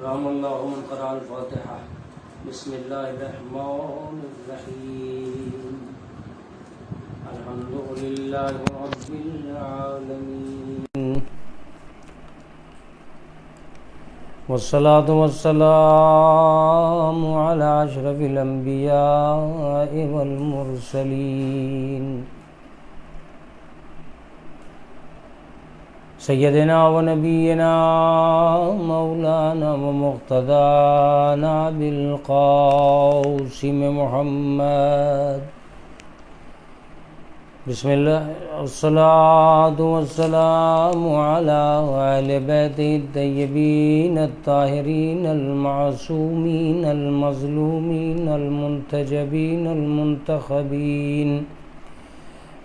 رحم الله من قرأ الفاتحة. بسم الله الرحمن الرحيم. الحمد لله رب العالمين، والصلاة والسلام على أشرف الأنبياء والمرسلين سیدنا و نبینا مولانا و مقتدانا بالقاسم محمد. بسم اللہ والصلاة والسلام على اہل بیت الطیبین الطاہرین المعصومین المظلومین المنتجبین المنتخبین.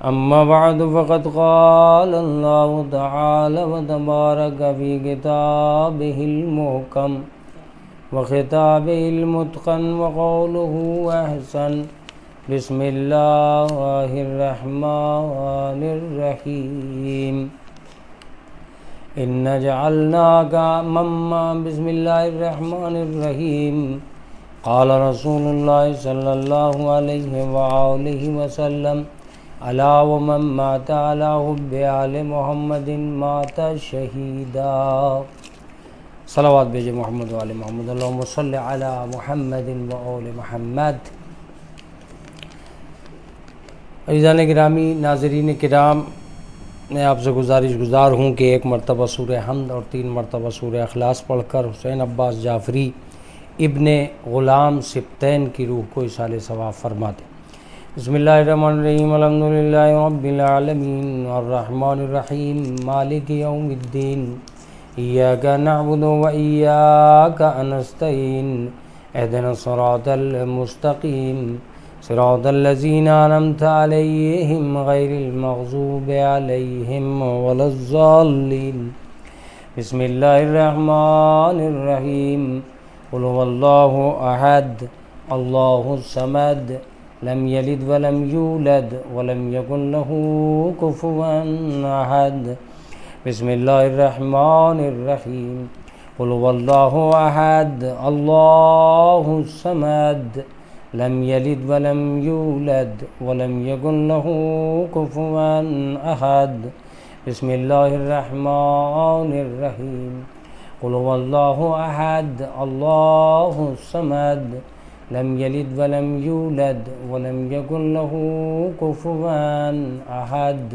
اما بعد فقد قال اللہ تعالی وتبارک فی کتابہ المحکم وخطابہ المتقن وقولہ احسن. بسم اللہ الرحمن الرحیم. انا جعلناک بسم اللہ الرحمن الرحیم. قال رسول اللہ صلی اللہ علیہ وآلہ وسلم الا ومن مات على حب آل محمد مات شہیدا. صلوات بھیجے محمد و آل محمد. اللہم صلی علی محمد و آل محمد. عزیزان گرامی، ناظرین کرام، میں آپ سے گزار ہوں کہ ایک مرتبہ سورہ حمد اور 3 مرتبہ سورہ اخلاص پڑھ کر حسین عباس جعفری ابن غلام سبطین کی روح کو ایصال ثواب فرما دیں. بسم اللہ الرحمن الرحیم. الحمدللہ رب العالمین الرحمن الرحیم مالک یوم الدین. ایاک نعبد و ایاک نستعین. اہدنا الصراط المستقیم صراط الذین انعمت علیہم غیر المغضوب علیہم ولا الضالین. بسم اللہ الرحمن الرحیم. قل هو اللہ احد اللہ الصمد لم یلد ولم یولد ولم یکن له کفوا احد. بسم اللہ الرحمن الرحیم. قل هو اللہ احد اللہ الصمد لم یلد ولم یولد ولم یکن له کفوا احد. بسم اللہ الرحمن الرحیم. قل هو اللہ احد اللہ الصمد لم یلد ولم یولد ولم یکن له کفوا احد.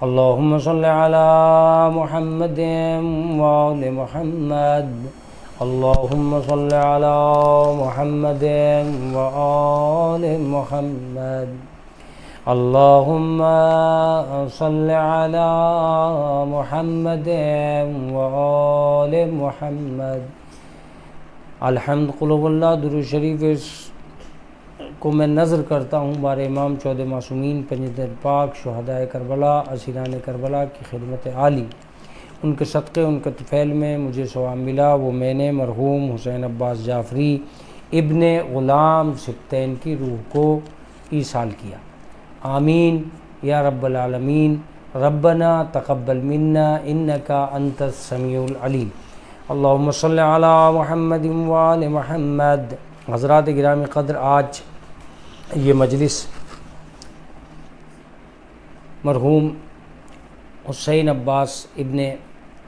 اللہم صل علی محمد وآل محمد. اللہم صل علی محمد وآل محمد. اللہم صل علی محمد وآل محمد. الحمد. قلوب اللہ. درود شریف کو میں نظر کرتا ہوں بار امام چودہ معصومین پنجتن پاک شہداء کربلا اسیران کربلا کی خدمت عالی. ان کے صدقے ان کے طفیل میں مجھے ثواب ملا وہ میں نے مرحوم حسین عباس جعفری ابن غلام سبطین کی روح کو ایصال کیا. آمین یا رب العالمین. ربنا تقبل منا انکا انت السمیع العلیم. اللہم صلی علی محمد وآل محمد. حضرات گرامی قدر، آج یہ مجلس مرحوم حسین عباس ابن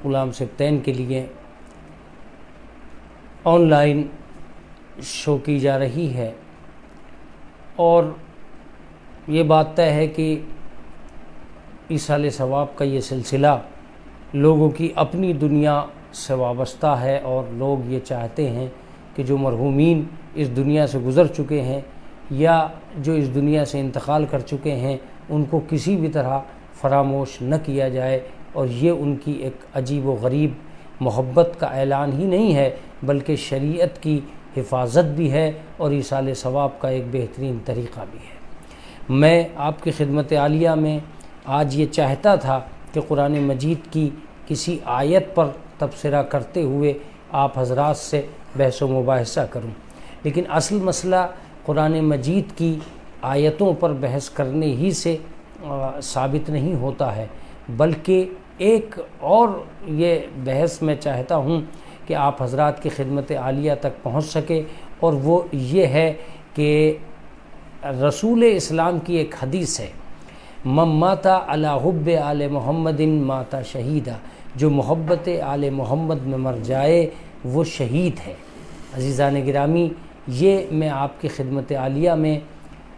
غلام سبطین کے لیے آن لائن شو کی جا رہی ہے، اور یہ بات طے ہے کہ ایصال ثواب کا یہ سلسلہ لوگوں کی اپنی دنیا سے وابستہ ہے، اور لوگ یہ چاہتے ہیں کہ جو مرحومین اس دنیا سے گزر چکے ہیں یا جو اس دنیا سے انتقال کر چکے ہیں ان کو کسی بھی طرح فراموش نہ کیا جائے. اور یہ ان کی ایک عجیب و غریب محبت کا اعلان ہی نہیں ہے بلکہ شریعت کی حفاظت بھی ہے اور ایصال ثواب کا ایک بہترین طریقہ بھی ہے. میں آپ کی خدمت عالیہ میں آج یہ چاہتا تھا کہ قرآن مجید کی کسی آیت پر تبصرہ کرتے ہوئے آپ حضرات سے بحث و مباحثہ کروں، لیکن اصل مسئلہ قرآن مجید کی آیتوں پر بحث کرنے ہی سے ثابت نہیں ہوتا ہے، بلکہ ایک اور یہ بحث میں چاہتا ہوں کہ آپ حضرات کی خدمت عالیہ تک پہنچ سکے، اور وہ یہ ہے کہ رسول اسلام کی ایک حدیث ہے، من مات علی حب آل محمد مات شہیدہ، جو محبت آل محمد میں مر جائے وہ شہید ہے۔ عزیزان گرامی، یہ میں آپ کی خدمت عالیہ میں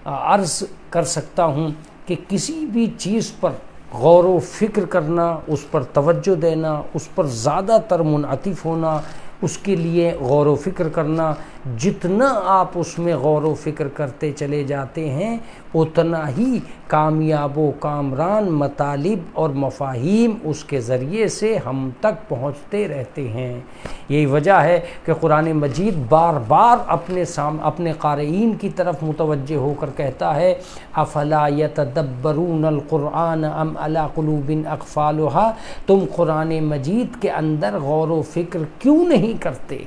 عرض کر سکتا ہوں کہ کسی بھی چیز پر غور و فکر کرنا، اس پر توجہ دینا، اس پر زیادہ تر منعطف ہونا، اس کے لیے غور و فکر کرنا، جتنا آپ اس میں غور و فکر کرتے چلے جاتے ہیں اتنا ہی کامیاب و کامران مطالب اور مفاہیم اس کے ذریعے سے ہم تک پہنچتے رہتے ہیں۔ یہی وجہ ہے کہ قرآن مجید بار بار اپنے قارئین کی طرف متوجہ ہو کر کہتا ہے، افلا یتدبرون القرآن ام علی قلوب اقفالها، تم قرآن مجید کے اندر غور و فکر کیوں نہیں کرتے؟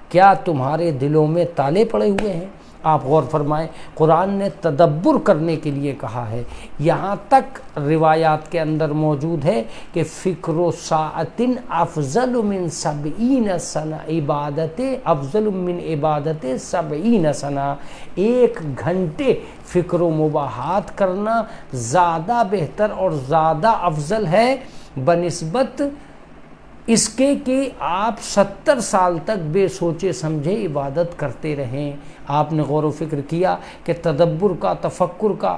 کیا تمہارے دلوں میں تالے پڑے ہوئے ہیں؟ آپ غور فرمائیں، قرآن نے تدبر کرنے کے لیے کہا ہے، یہاں تک روایات کے اندر موجود ہے کہ فکر و ساعت افضل من 70 سنہ، عبادت افضل من عبادت 70 سنہ، 1 گھنٹے فکر و مباحات کرنا زیادہ بہتر اور زیادہ افضل ہے بنسبت اس کے کہ آپ 70 سال تک بے سوچے سمجھے عبادت کرتے رہیں۔ آپ نے غور و فکر کیا کہ تدبر کا، تفکر کا،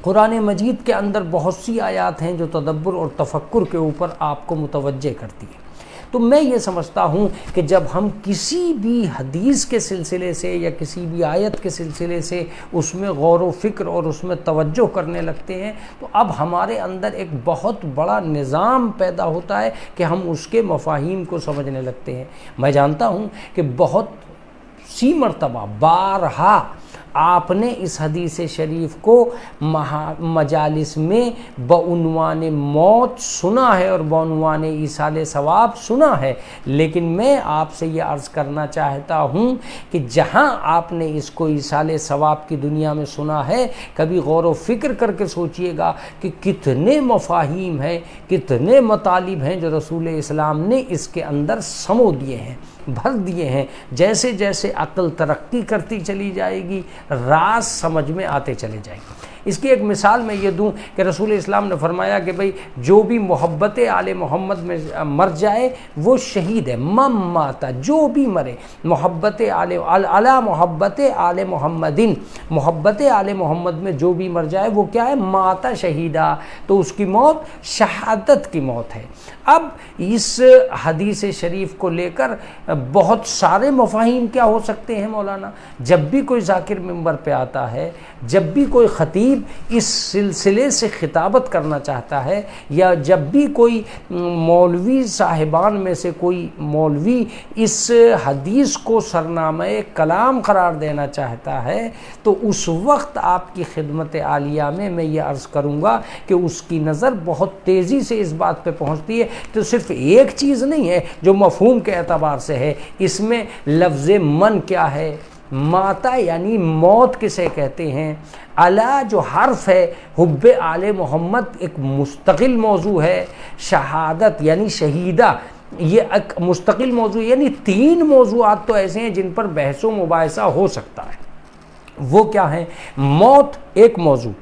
قرآن مجید کے اندر بہت سی آیات ہیں جو تدبر اور تفکر کے اوپر آپ کو متوجہ کرتی ہیں۔ تو میں یہ سمجھتا ہوں کہ جب ہم کسی بھی حدیث کے سلسلے سے یا کسی بھی آیت کے سلسلے سے اس میں غور و فکر اور اس میں توجہ کرنے لگتے ہیں تو اب ہمارے اندر ایک بہت بڑا نظام پیدا ہوتا ہے کہ ہم اس کے مفاہیم کو سمجھنے لگتے ہیں۔ میں جانتا ہوں کہ بہت سی مرتبہ، بارہا آپ نے اس حدیث شریف کو مجالس میں بعنوان موت سنا ہے اور بعنوان ایصال ثواب سنا ہے، لیکن میں آپ سے یہ عرض کرنا چاہتا ہوں کہ جہاں آپ نے اس کو ایصال ثواب کی دنیا میں سنا ہے، کبھی غور و فکر کر کے سوچئے گا کہ کتنے مفاہیم ہیں، کتنے مطالب ہیں جو رسول اسلام نے اس کے اندر سمو دیے ہیں، بھر دیے ہیں۔ جیسے جیسے عقل ترقی کرتی چلی جائے گی، راز سمجھ میں آتے چلے جائیں گے۔ اس کی ایک مثال میں یہ دوں کہ رسول اسلام نے فرمایا کہ بھئی جو بھی محبت آل محمد میں مر جائے وہ شہید ہے۔ من مات، جو بھی مرے، محبت علی محبت آل محمدن، محبت آل محمد میں جو بھی مر جائے وہ کیا ہے؟ مات شہیدہ، تو اس کی موت شہادت کی موت ہے۔ اب اس حدیث شریف کو لے کر بہت سارے مفاہیم کیا ہو سکتے ہیں مولانا؟ جب بھی کوئی ذاکر منبر پہ آتا ہے، جب بھی کوئی خطیب اس سلسلے سے خطابت کرنا چاہتا ہے، یا جب بھی کوئی مولوی صاحبان میں سے کوئی مولوی اس حدیث کو سرنامہ کلام قرار دینا چاہتا ہے، تو اس وقت آپ کی خدمت عالیہ میں یہ عرض کروں گا کہ اس کی نظر بہت تیزی سے اس بات پہ پہنچتی ہے۔ تو صرف ایک چیز نہیں ہے جو مفہوم کے اعتبار سے ہے، اس میں لفظ من کیا ہے، ماتا یعنی موت کسے کہتے ہیں، علا جو حرف ہے حب آل محمد ایک مستقل موضوع ہے، شہادت یعنی شہیدہ یہ ایک مستقل موضوع، یعنی 3 موضوعات تو ایسے ہیں جن پر بحث و مباحثہ ہو سکتا ہے۔ وہ کیا ہیں؟ موت ایک موضوع،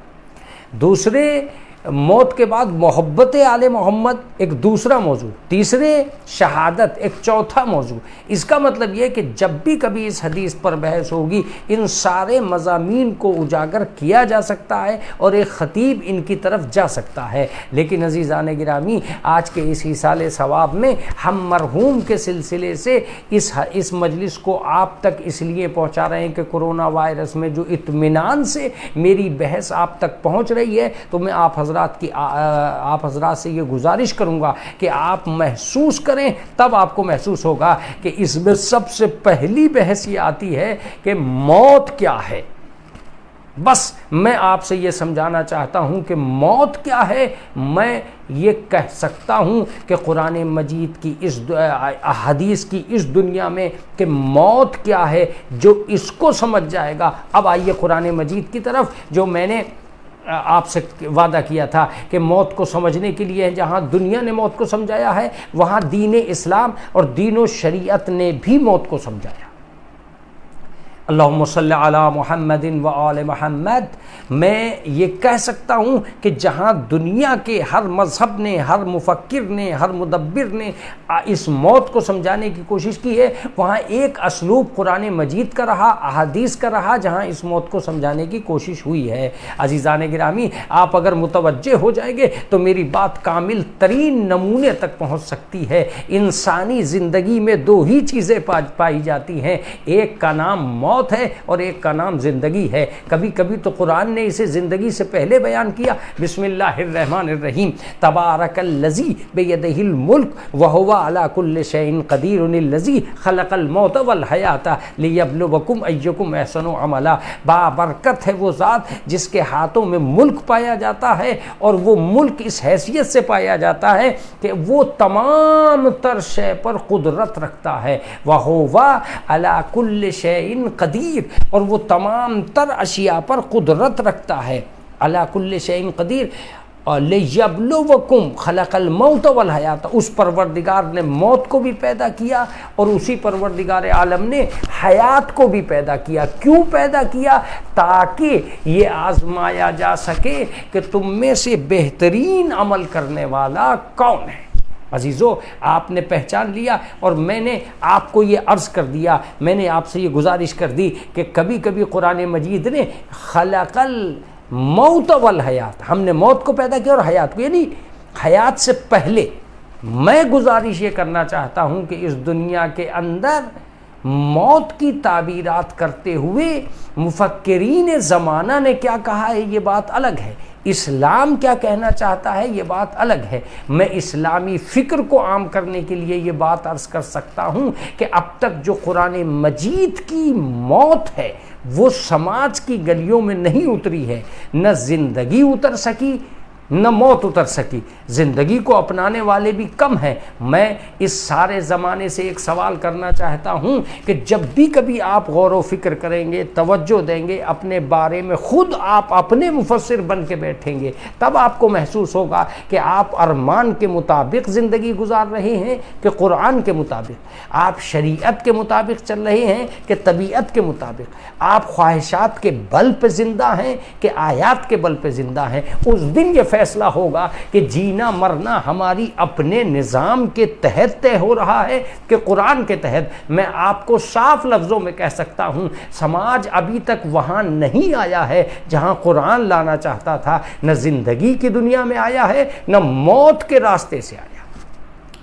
دوسرے موت کے بعد محبت آل محمد ایک دوسرا موضوع، تیسرے شہادت ایک چوتھا موضوع۔ اس کا مطلب یہ کہ جب بھی کبھی اس حدیث پر بحث ہوگی ان سارے مضامین کو اجاگر کیا جا سکتا ہے اور ایک خطیب ان کی طرف جا سکتا ہے۔ لیکن عزیزان گرامی، آج کے اس ایصال ثواب میں ہم مرحوم کے سلسلے سے اس مجلس کو آپ تک اس لیے پہنچا رہے ہیں کہ کرونا وائرس میں جو اطمینان سے میری بحث آپ تک پہنچ رہی ہے، تو میں آپ حضرات سے یہ گزارش کروں گا کہ آپ محسوس کریں، تب آپ کو محسوس ہوگا کہ اس میں سب سے پہلی بحث یہ آتی ہے کہ موت کیا ہے۔ بس میں آپ سے یہ سمجھانا چاہتا ہوں کہ موت کیا ہے۔ میں یہ کہہ سکتا ہوں کہ قرآن مجید کی اس حدیث کی اس دنیا میں کہ موت کیا ہے، جو اس کو سمجھ جائے گا۔ اب آئیے قرآن مجید کی طرف، جو میں نے آپ سے وعدہ کیا تھا کہ موت کو سمجھنے کے لیے جہاں دنیا نے موت کو سمجھایا ہے وہاں دین اسلام اور دین و شریعت نے بھی موت کو سمجھایا۔ اللہم صلی علی محمد و آل محمد۔ میں یہ کہہ سکتا ہوں کہ جہاں دنیا کے ہر مذہب نے، ہر مفکر نے، ہر مدبر نے اس موت کو سمجھانے کی کوشش کی ہے، وہاں ایک اسلوب قرآن مجید کا رہا، احادیث کا رہا، جہاں اس موت کو سمجھانے کی کوشش ہوئی ہے۔ عزیزان گرامی، آپ اگر متوجہ ہو جائیں گے تو میری بات کامل ترین نمونے تک پہنچ سکتی ہے۔ انسانی زندگی میں دو ہی چیزیں پائی جاتی ہیں، ایک کا نام موت ہے اور ایک کا نام زندگی ہے۔ کبھی کبھی تو قرآن نے اسے زندگی سے پہلے بیان کیا۔ بسم اللہ الرحمن الرحیم، تبارک الذی بیدہ الملک وہو علی کل شیء قدیر الذی خلق الموت والحیات لیبلوکم ایکم احسن عملا۔ بابرکت ہے وہ ذات جس کے ہاتھوں میں ملک پایا جاتا ہے، اور وہ ملک اس حیثیت سے پایا جاتا ہے کہ وہ تمام تر شے پر قدرت رکھتا ہے۔ وہو علی کل شیء قدیر، اور وہ تمام تر اشیاء پر قدرت رکھتا ہے۔ علی کل شیء قدیر، لیبلوکم خلق الموت والحیات، اس پروردگار نے موت کو بھی پیدا کیا اور اسی پروردگار عالم نے حیات کو بھی پیدا کیا۔ کیوں پیدا کیا؟ تاکہ یہ آزمایا جا سکے کہ تم میں سے بہترین عمل کرنے والا کون ہے۔ عزیزو، آپ نے پہچان لیا، اور میں نے آپ کو یہ عرض کر دیا، میں نے آپ سے یہ گزارش کر دی کہ کبھی کبھی قرآن مجید نے خلق الموت والحیات، ہم نے موت کو پیدا کیا اور حیات کو، یعنی حیات سے پہلے میں گزارش یہ کرنا چاہتا ہوں کہ اس دنیا کے اندر موت کی تعبیرات کرتے ہوئے مفکرین زمانہ نے کیا کہا ہے یہ بات الگ ہے، اسلام کیا کہنا چاہتا ہے یہ بات الگ ہے۔ میں اسلامی فکر کو عام کرنے کے لیے یہ بات عرض کر سکتا ہوں کہ اب تک جو قرآن مجید کی موت ہے وہ سماج کی گلیوں میں نہیں اتری ہے، نہ زندگی اتر سکی نہ موت اتر سکی۔ زندگی کو اپنانے والے بھی کم ہیں۔ میں اس سارے زمانے سے ایک سوال کرنا چاہتا ہوں کہ جب بھی کبھی آپ غور و فکر کریں گے، توجہ دیں گے اپنے بارے میں، خود آپ اپنے مفسر بن کے بیٹھیں گے، تب آپ کو محسوس ہوگا کہ آپ ارمان کے مطابق زندگی گزار رہے ہیں کہ قرآن کے مطابق، آپ شریعت کے مطابق چل رہے ہیں کہ طبیعت کے مطابق، آپ خواہشات کے بل پہ زندہ ہیں کہ آیات کے بل پہ زندہ ہیں۔ اس دن یہ فیصلہ ہوگا کہ جینا مرنا ہماری اپنے نظام کے تحت طے ہو رہا ہے کہ قرآن کے تحت۔ میں آپ کو صاف لفظوں میں کہہ سکتا ہوں، سماج ابھی تک وہاں نہیں آیا ہے جہاں قرآن لانا چاہتا تھا، نہ زندگی کی دنیا میں آیا ہے نہ موت کے راستے سے آیا۔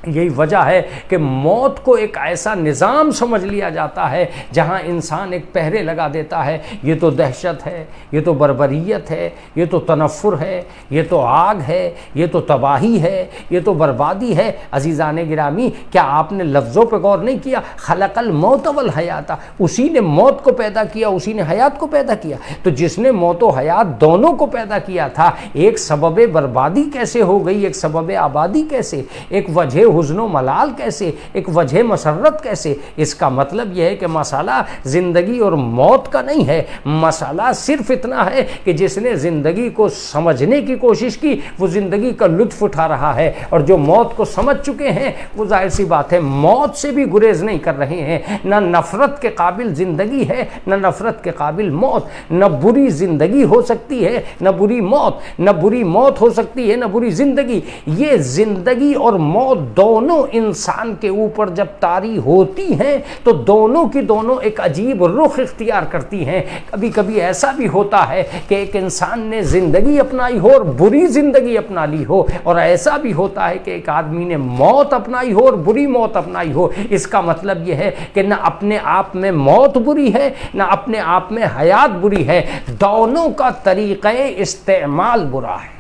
یہی وجہ ہے کہ موت کو ایک ایسا نظام سمجھ لیا جاتا ہے جہاں انسان ایک پہرے لگا دیتا ہے، یہ تو دہشت ہے، یہ تو بربریت ہے، یہ تو تنفر ہے، یہ تو آگ ہے، یہ تو تباہی ہے، یہ تو بربادی ہے۔ عزیزان گرامی، کیا آپ نے لفظوں پہ غور نہیں کیا؟ خلق الموت والحیات، اسی نے موت کو پیدا کیا، اسی نے حیات کو پیدا کیا۔ تو جس نے موت و حیات دونوں کو پیدا کیا تھا، ایک سبب بربادی کیسے ہو گئی، ایک سبب آبادی کیسے، ایک وجہ حزن و ملال کیسے، ایک وجہ مسرت کیسے؟ اس کا مطلب یہ ہے کہ مسئلہ زندگی اور موت کا نہیں ہے، مسئلہ صرف اتنا ہے کہ جس نے زندگی کو سمجھنے کی کوشش کی وہ زندگی کا لطف اٹھا رہا ہے، اور جو موت کو سمجھ چکے ہیں وہ ظاہر سی بات ہے موت سے بھی گریز نہیں کر رہے ہیں۔ نہ نفرت کے قابل زندگی ہے نہ نفرت کے قابل موت، نہ بری زندگی ہو سکتی ہے نہ بری موت، نہ بری موت ہو سکتی ہے نہ بری زندگی۔ یہ زندگی اور موت دونوں انسان کے اوپر جب طاری ہوتی ہیں تو دونوں کی دونوں ایک عجیب رخ اختیار کرتی ہیں۔ کبھی کبھی ایسا بھی ہوتا ہے کہ ایک انسان نے زندگی اپنائی ہو اور بری زندگی اپنا لی ہو، اور ایسا بھی ہوتا ہے کہ ایک آدمی نے موت اپنائی ہو اور بری موت اپنائی ہو۔ اس کا مطلب یہ ہے کہ نہ اپنے آپ میں موت بری ہے نہ اپنے آپ میں حیات بری ہے، دونوں کا طریقہ استعمال برا ہے۔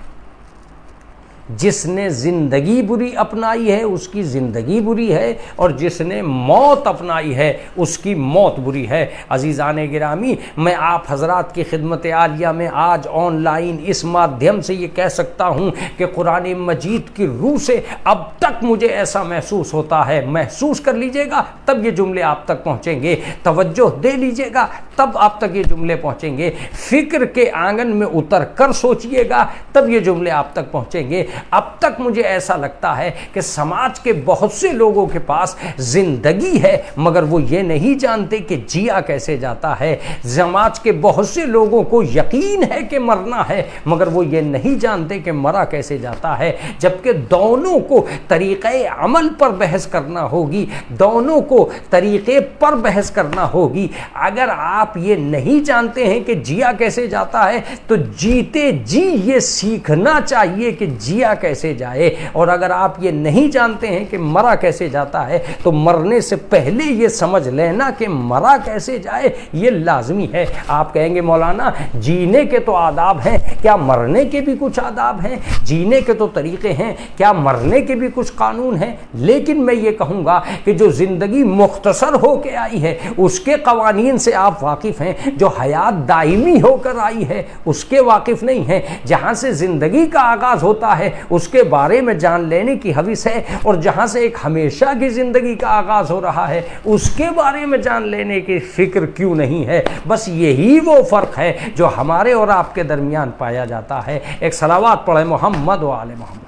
جس نے زندگی بری اپنائی ہے اس کی زندگی بری ہے، اور جس نے موت اپنائی ہے اس کی موت بری ہے۔ عزیزان گرامی، میں آپ حضرات کی خدمت عالیہ میں آج آن لائن اس مادھیم سے یہ کہہ سکتا ہوں کہ قرآن مجید کی روح سے اب تک مجھے ایسا محسوس ہوتا ہے، محسوس کر لیجئے گا تب یہ جملے آپ تک پہنچیں گے، توجہ دے لیجئے گا تب آپ تک یہ جملے پہنچیں گے، فکر کے آنگن میں اتر کر سوچئے گا تب یہ جملے آپ تک پہنچیں گے۔ اب تک مجھے ایسا لگتا ہے کہ سماج کے بہت سے لوگوں کے پاس زندگی ہے مگر وہ یہ نہیں جانتے کہ جیا کیسے جاتا ہے، سماج کے بہت سے لوگوں کو یقین ہے کہ مرنا ہے مگر وہ یہ نہیں جانتے کہ مرا کیسے جاتا ہے، جبکہ دونوں کو طریقہ عمل پر بحث کرنا ہوگی، دونوں کو طریقے پر بحث کرنا ہوگی۔ اگر آپ یہ نہیں جانتے ہیں کہ جیا کیسے جاتا ہے تو جیتے جی یہ سیکھنا چاہیے کہ جیا کیسے جائے، اور اگر آپ یہ نہیں جانتے ہیں کہ مرا کیسے جاتا ہے تو مرنے سے پہلے یہ سمجھ لینا کہ مرا کیسے جائے یہ لازمی ہے۔ آپ کہیں گے مولانا جینے کے تو آداب ہیں، کیا مرنے کے بھی کچھ آداب ہیں؟ جینے کے تو طریقے ہیں، کیا مرنے کے بھی کچھ قانون ہیں؟ لیکن میں یہ کہوں گا کہ جو زندگی مختصر ہو کے آئی ہے اس کے قوانین سے آپ واقف ہیں، جو حیات دائمی ہو کر آئی ہے اس کے واقف نہیں ہیں، جہاں سے زندگی کا آغاز ہوتا ہے اس کے بارے میں جان لینے کی ہوس ہے، اور جہاں سے ایک ہمیشہ کی زندگی کا آغاز ہو رہا ہے اس کے بارے میں جان لینے کی فکر کیوں نہیں ہے؟ بس یہی وہ فرق ہے جو ہمارے اور آپ کے درمیان پایا جاتا ہے۔ ایک صلوات پڑھیں محمد و آل محمد۔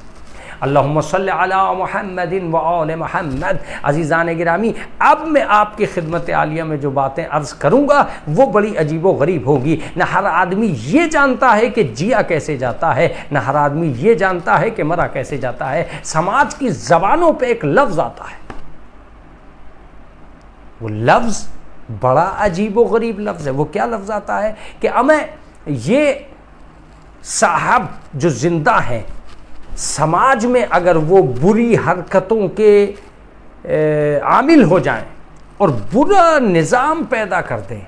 اللہم صلی علی محمد و آل محمد۔ عزیزان گرامی، اب میں آپ کی خدمت عالیہ میں جو باتیں عرض کروں گا وہ بڑی عجیب و غریب ہوگی۔ نہ ہر آدمی یہ جانتا ہے کہ جیا کیسے جاتا ہے، نہ ہر آدمی یہ جانتا ہے کہ مرا کیسے جاتا ہے۔ سماج کی زبانوں پہ ایک لفظ آتا ہے، وہ لفظ بڑا عجیب و غریب لفظ ہے۔ وہ کیا لفظ آتا ہے کہ ہمیں یہ صاحب جو زندہ ہیں سماج میں اگر وہ بری حرکتوں کے عامل ہو جائیں اور برا نظام پیدا کر دیں،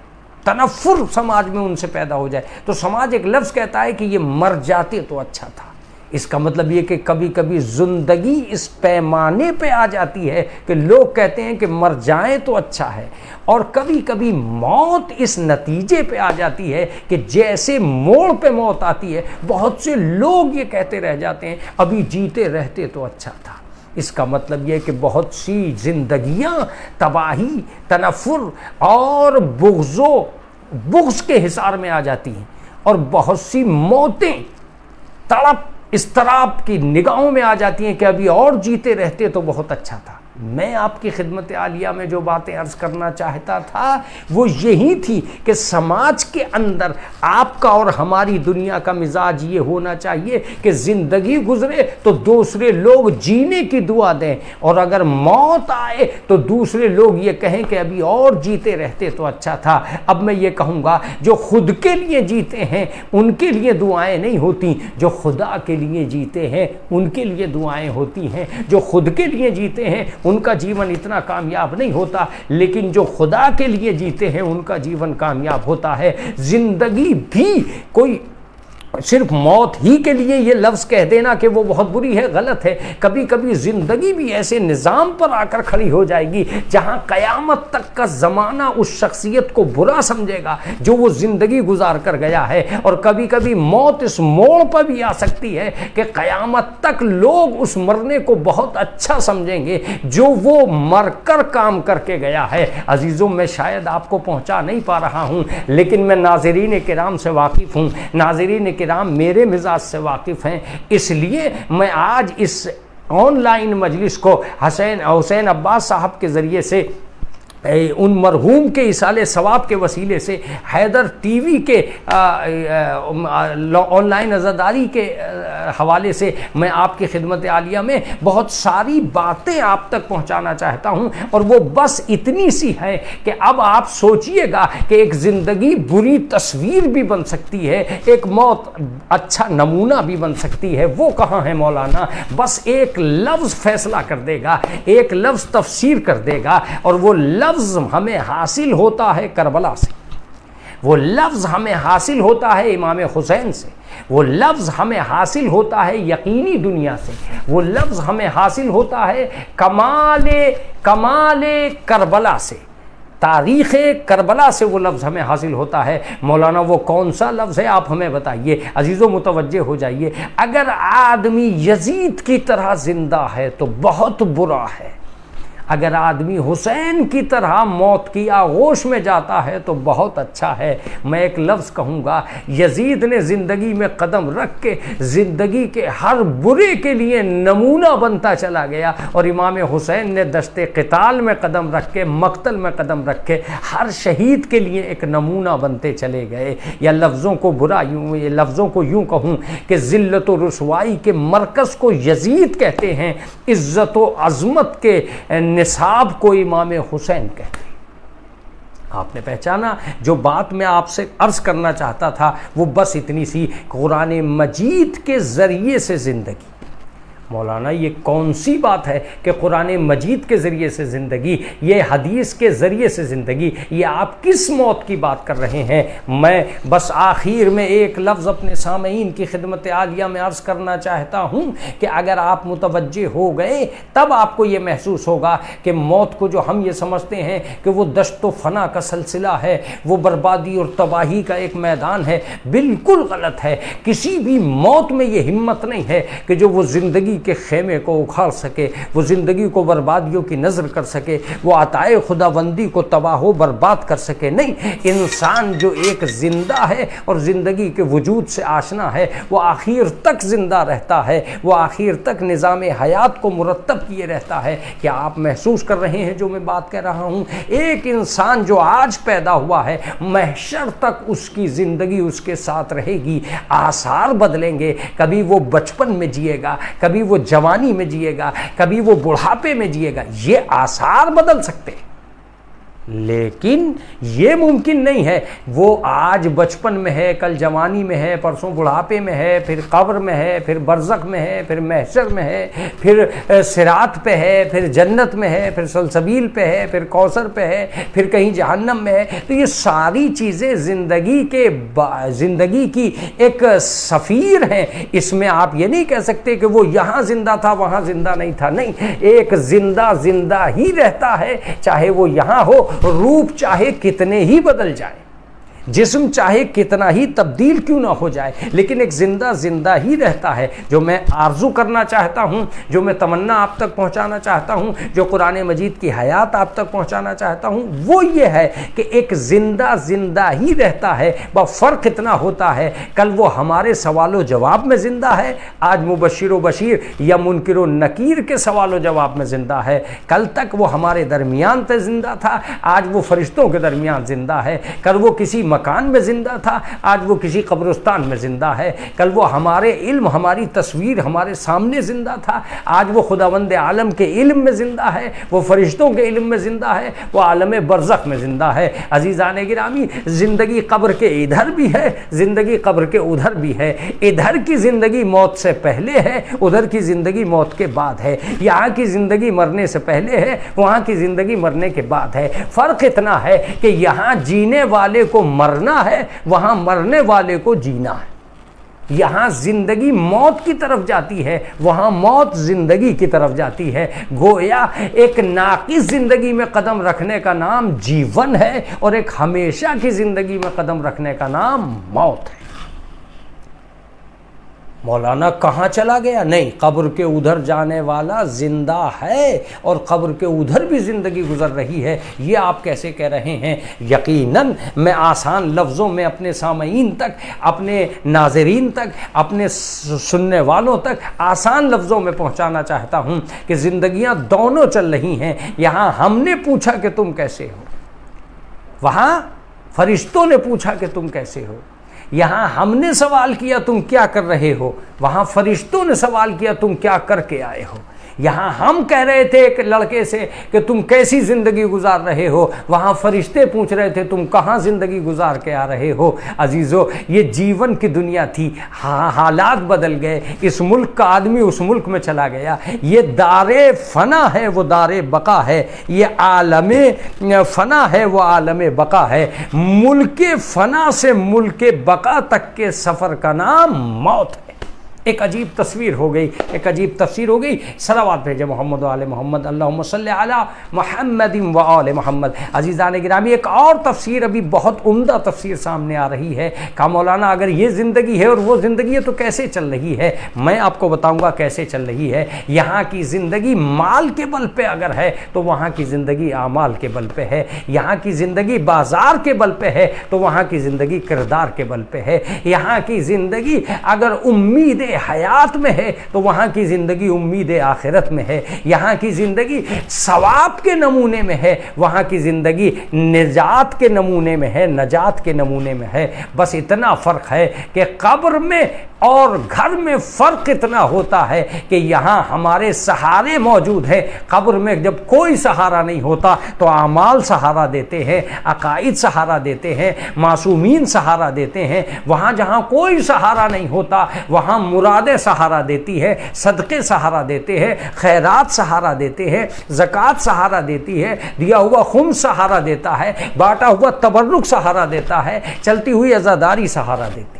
تنفر سماج میں ان سے پیدا ہو جائے، تو سماج ایک لفظ کہتا ہے کہ یہ مر جاتے تو اچھا تھا۔ اس کا مطلب یہ کہ کبھی کبھی زندگی اس پیمانے پہ آ جاتی ہے کہ لوگ کہتے ہیں کہ مر جائیں تو اچھا ہے، اور کبھی کبھی موت اس نتیجے پہ آ جاتی ہے کہ جیسے موڑ پہ موت آتی ہے بہت سے لوگ یہ کہتے رہ جاتے ہیں ابھی جیتے رہتے تو اچھا تھا۔ اس کا مطلب یہ کہ بہت سی زندگیاں تباہی، تنفر اور بغض کے حصار میں آ جاتی ہیں، اور بہت سی موتیں تڑپ اضطراب کی نگاہوں میں آ جاتی ہیں کہ ابھی اور جیتے رہتے تو بہت اچھا تھا۔ میں آپ کی خدمت عالیہ میں جو باتیں عرض کرنا چاہتا تھا وہ یہی تھی کہ سماج کے اندر آپ کا اور ہماری دنیا کا مزاج یہ ہونا چاہیے کہ زندگی گزرے تو دوسرے لوگ جینے کی دعا دیں، اور اگر موت آئے تو دوسرے لوگ یہ کہیں کہ ابھی اور جیتے رہتے تو اچھا تھا۔ اب میں یہ کہوں گا جو خود کے لیے جیتے ہیں ان کے لیے دعائیں نہیں ہوتی، جو خدا کے لیے جیتے ہیں ان کے لیے دعائیں ہوتی ہیں۔ جو خود کے لیے جیتے ہیں ان کا جیون اتنا کامیاب نہیں ہوتا، لیکن جو خدا کے لیے جیتے ہیں ان کا جیون کامیاب ہوتا ہے۔ زندگی بھی کوئی صرف موت ہی کے لیے یہ لفظ کہہ دینا کہ وہ بہت بری ہے غلط ہے۔ کبھی کبھی زندگی بھی ایسے نظام پر آ کر کھڑی ہو جائے گی جہاں قیامت تک کا زمانہ اس شخصیت کو برا سمجھے گا جو وہ زندگی گزار کر گیا ہے، اور کبھی کبھی موت اس موڑ پر بھی آ سکتی ہے کہ قیامت تک لوگ اس مرنے کو بہت اچھا سمجھیں گے جو وہ مر کر کام کر کے گیا ہے۔ عزیزوں، میں شاید آپ کو پہنچا نہیں پا رہا ہوں لیکن میں ناظرین کرام سے واقف ہوں، ناظرین کرام میرے مزاج سے واقف ہیں، اس لیے میں آج اس آن لائن مجلس کو حسین عباس صاحب کے ذریعے سے ان مرحوم کے ایصال ثواب کے وسیلے سے حیدر ٹی وی کے آن لائن عزاداری کے حوالے سے میں آپ کی خدمت عالیہ میں بہت ساری باتیں آپ تک پہنچانا چاہتا ہوں، اور وہ بس اتنی سی ہے کہ اب آپ سوچئے گا کہ ایک زندگی بری تصویر بھی بن سکتی ہے، ایک موت اچھا نمونہ بھی بن سکتی ہے۔ وہ کہاں ہے مولانا؟ بس ایک لفظ فیصلہ کر دے گا، ایک لفظ تفسیر کر دے گا، اور وہ لفظ ہمیں حاصل ہوتا ہے کربلا سے۔ وہ لفظ ہمیں حاصل ہوتا ہے امام حسین سے، وہ لفظ ہمیں حاصل ہوتا ہے یقینی دنیا سے، وہ لفظ ہمیں حاصل ہوتا ہے کمال کربلا سے، تاریخ کربلا سے وہ لفظ ہمیں حاصل ہوتا ہے۔ مولانا وہ کون سا لفظ ہے آپ ہمیں بتائیے۔ عزیزو متوجہ ہو جائیے، اگر آدمی یزید کی طرح زندہ ہے تو بہت برا ہے، اگر آدمی حسین کی طرح موت کی آغوش میں جاتا ہے تو بہت اچھا ہے۔ میں ایک لفظ کہوں گا، یزید نے زندگی میں قدم رکھ کے زندگی کے ہر برے کے لیے نمونہ بنتا چلا گیا، اور امام حسین نے دشت قتال میں قدم رکھ کے، مقتل میں قدم رکھ کے ہر شہید کے لیے ایک نمونہ بنتے چلے گئے۔ یا لفظوں کو یوں کہوں کہ ذلت و رسوائی کے مرکز کو یزید کہتے ہیں، عزت و عظمت کے نصاب کو امام حسین کہتے ہیں۔ آپ نے پہچانا؟ جو بات میں آپ سے عرض کرنا چاہتا تھا وہ بس اتنی سی، قرآن مجید کے ذریعے سے زندگی۔ مولانا یہ کون سی بات ہے کہ قرآن مجید کے ذریعے سے زندگی، یہ حدیث کے ذریعے سے زندگی، یہ آپ کس موت کی بات کر رہے ہیں؟ میں بس آخر میں ایک لفظ اپنے سامعین کی خدمت عالیہ میں عرض کرنا چاہتا ہوں کہ اگر آپ متوجہ ہو گئے تب آپ کو یہ محسوس ہوگا کہ موت کو جو ہم یہ سمجھتے ہیں کہ وہ دشت و فنا کا سلسلہ ہے، وہ بربادی اور تباہی کا ایک میدان ہے، بالکل غلط ہے۔ کسی بھی موت میں یہ ہمت نہیں ہے کہ جو وہ زندگی کے خیمے کو اکھاڑ سکے، وہ زندگی کو بربادیوں کی نظر کر سکے، وہ عطائے خداوندی کو تباہ و برباد کر سکے۔ نہیں، انسان جو ایک زندہ ہے اور زندگی کے وجود سے آشنا ہے، وہ آخر تک زندہ رہتا ہے، وہ آخر تک نظام حیات کو مرتب کیے رہتا ہے۔ کیا آپ محسوس کر رہے ہیں جو میں بات کہہ رہا ہوں؟ ایک انسان جو آج پیدا ہوا ہے، محشر تک اس کی زندگی اس کے ساتھ رہے گی، آثار بدلیں گے۔ کبھی وہ بچپن میں جیے گا، کبھی وہ جوانی میں جیے گا، کبھی وہ بڑھاپے میں جیے گا، یہ آثار بدل سکتے ہیں، لیکن یہ ممکن نہیں ہے وہ آج بچپن میں ہے، کل جوانی میں ہے، پرسوں بڑھاپے میں ہے، پھر قبر میں ہے، پھر برزخ میں ہے، پھر محشر میں ہے، پھر صراط پہ ہے، پھر جنت میں ہے، پھر سلسبیل پہ ہے، پھر کوثر پہ ہے، پھر کہیں جہنم میں ہے۔ تو یہ ساری چیزیں زندگی کی ایک سفیر ہیں۔ اس میں آپ یہ نہیں کہہ سکتے کہ وہ یہاں زندہ تھا وہاں زندہ نہیں تھا، نہیں، ایک زندہ ہی رہتا ہے، چاہے وہ یہاں ہو، روپ چاہے کتنے ہی بدل جائیں، جسم چاہے کتنا ہی تبدیل کیوں نہ ہو جائے، لیکن ایک زندہ ہی رہتا ہے۔ جو میں آرزو کرنا چاہتا ہوں، جو میں تمنا آپ تک پہنچانا چاہتا ہوں، جو قرآن مجید کی حیات آپ تک پہنچانا چاہتا ہوں، وہ یہ ہے کہ ایک زندہ ہی رہتا ہے۔ فرق اتنا ہوتا ہے، کل وہ ہمارے سوال و جواب میں زندہ ہے، آج مبشر و بشیر یا منکر و نکیر کے سوال و جواب میں زندہ ہے۔ کل تک وہ ہمارے درمیان پہ زندہ تھا، آج وہ فرشتوں کے درمیان زندہ ہے۔ کل وہ کسی مکان میں زندہ تھا، آج وہ کسی قبرستان میں زندہ ہے۔ کل وہ ہمارے علم، ہماری تصویر ہمارے سامنے زندہ تھا، آج وہ خداوند عالم کے علم میں زندہ ہے، وہ فرشتوں کے علم میں زندہ ہے، وہ عالم برزخ میں زندہ ہے۔ عزیزان گرامی، زندگی قبر کے ادھر بھی ہے، زندگی قبر کے ادھر بھی ہے۔ ادھر کی زندگی موت سے پہلے ہے، ادھر کی زندگی موت کے بعد ہے۔ یہاں کی زندگی مرنے سے پہلے ہے، وہاں کی زندگی مرنے کے بعد ہے۔ فرق اتنا ہے کہ یہاں جینے والے کو مرنا ہے، وہاں مرنے والے کو جینا ہے۔ یہاں زندگی موت کی طرف جاتی ہے، وہاں موت زندگی کی طرف جاتی ہے۔ گویا ایک ناقص زندگی میں قدم رکھنے کا نام جیون ہے، اور ایک ہمیشہ کی زندگی میں قدم رکھنے کا نام موت ہے۔ مولانا کہاں چلا گیا؟ نہیں، قبر کے ادھر جانے والا زندہ ہے، اور قبر کے ادھر بھی زندگی گزر رہی ہے۔ یہ آپ کیسے کہہ رہے ہیں؟ یقیناً میں آسان لفظوں میں اپنے سامعین تک، اپنے ناظرین تک، اپنے سننے والوں تک آسان لفظوں میں پہنچانا چاہتا ہوں کہ زندگیاں دونوں چل رہی ہیں۔ یہاں ہم نے پوچھا کہ تم کیسے ہو، وہاں فرشتوں نے پوچھا کہ تم کیسے ہو۔ یہاں ہم نے سوال کیا تم کیا کر رہے ہو، وہاں فرشتوں نے سوال کیا تم کیا کر کے آئے ہو۔ یہاں ہم کہہ رہے تھے ایک لڑکے سے کہ تم کیسی زندگی گزار رہے ہو، وہاں فرشتے پوچھ رہے تھے تم کہاں زندگی گزار کے آ رہے ہو۔ عزیزو یہ جیون کی دنیا تھی، حالات بدل گئے، اس ملک کا آدمی اس ملک میں چلا گیا، یہ دار فنا ہے وہ دار بقا ہے، یہ عالم فنا ہے وہ عالم بقا ہے۔ ملک فنا سے ملک بقا تک کے سفر کا نام موت ہے۔ ایک عجیب تصویر ہو گئی، ایک عجیب تفسیر ہو گئی۔ صلوات بھیجے محمد و آل محمد، اللہم صلی علی محمد و آل محمد۔ عزیزان گرامی ایک اور تفسیر ابھی بہت عمدہ تفسیر سامنے آ رہی ہے کہ مولانا اگر یہ زندگی ہے اور وہ زندگی ہے تو کیسے چل رہی ہے؟ میں آپ کو بتاؤں گا کیسے چل رہی ہے۔ یہاں کی زندگی مال کے بل پہ اگر ہے تو وہاں کی زندگی اعمال کے بل پہ ہے، یہاں کی زندگی بازار کے بل پہ ہے تو وہاں کی زندگی کردار کے بل پہ ہے، یہاں کی زندگی اگر امید حیات میں ہے تو وہاں کی زندگی امید آخرت میں ہے، یہاں کی زندگی ثواب کے نمونے میں ہے، وہاں کی زندگی نجات کے نمونے میں ہے، نجات کے نمونے میں ہے۔ بس اتنا فرق ہے کہ قبر میں اور گھر میں فرق اتنا ہوتا ہے کہ یہاں ہمارے سہارے موجود ہیں، قبر میں جب کوئی سہارا نہیں ہوتا تو اعمال سہارا دیتے ہیں، عقائد سہارا دیتے ہیں، معصومین سہارا دیتے ہیں۔ وہاں جہاں کوئی سہارا نہیں ہوتا وہاں مرادیں سہارا دیتی ہے، صدقے سہارا دیتے ہیں، خیرات سہارا دیتے ہیں، زکوٰۃ سہارا دیتی ہے، دیا ہوا خمس سہارا دیتا ہے، بانٹا ہوا تبرک سہارا دیتا ہے، چلتی ہوئی عزاداری سہارا دیتی ہے۔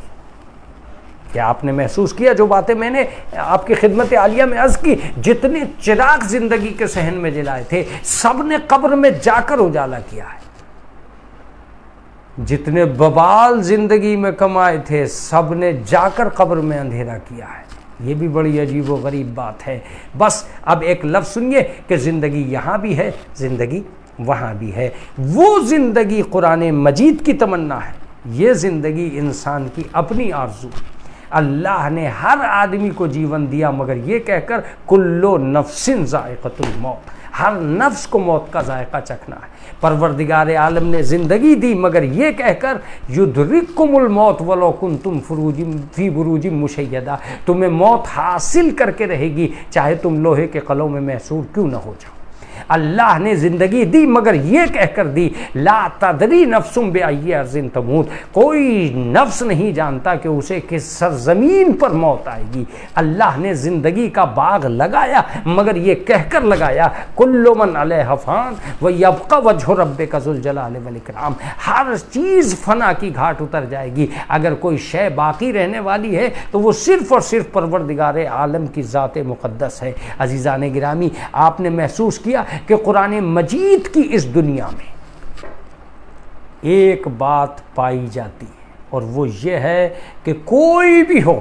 کیا آپ نے محسوس کیا جو باتیں میں نے آپ کی خدمت عالیہ میں عرض کی؟ جتنے چراغ زندگی کے صحن میں جلائے تھے سب نے قبر میں جا کر اجالا کیا ہے، جتنے ببال زندگی میں کمائے تھے سب نے جا کر قبر میں اندھیرا کیا ہے۔ یہ بھی بڑی عجیب و غریب بات ہے۔ بس اب ایک لفظ سنیے کہ زندگی یہاں بھی ہے، زندگی وہاں بھی ہے۔ وہ زندگی قرآن مجید کی تمنا ہے، یہ زندگی انسان کی اپنی آرزو ہے۔ اللہ نے ہر آدمی کو جیون دیا مگر یہ کہہ کر کلو نفس ذائقۃ الموت، ہر نفس کو موت کا ذائقہ چکھنا ہے۔ پروردگار عالم نے زندگی دی مگر یہ کہہ کر یدرککم الموت ولو کنتم فی بروج مشیدہ، تمہیں موت حاصل کر کے رہے گی چاہے تم لوہے کے قلعوں میں محصور کیوں نہ ہو جاؤ۔ اللہ نے زندگی دی مگر یہ کہہ کر دی لا تدری نفس بأی ارض تموت، کوئی نفس نہیں جانتا کہ اسے کس سرزمین پر موت آئے گی۔ اللہ نے زندگی کا باغ لگایا مگر یہ کہہ کر لگایا کل من علیہا فان ویبقی وجہ ربک ذو الجلال والاکرام، ہر چیز فنا کی گھاٹ اتر جائے گی، اگر کوئی شے باقی رہنے والی ہے تو وہ صرف اور صرف پروردگار عالم کی ذات مقدس ہے۔ عزیزان گرامی آپ نے محسوس کیا کہ قرآن مجید کی اس دنیا میں ایک بات پائی جاتی ہے اور وہ یہ ہے کہ کوئی بھی ہو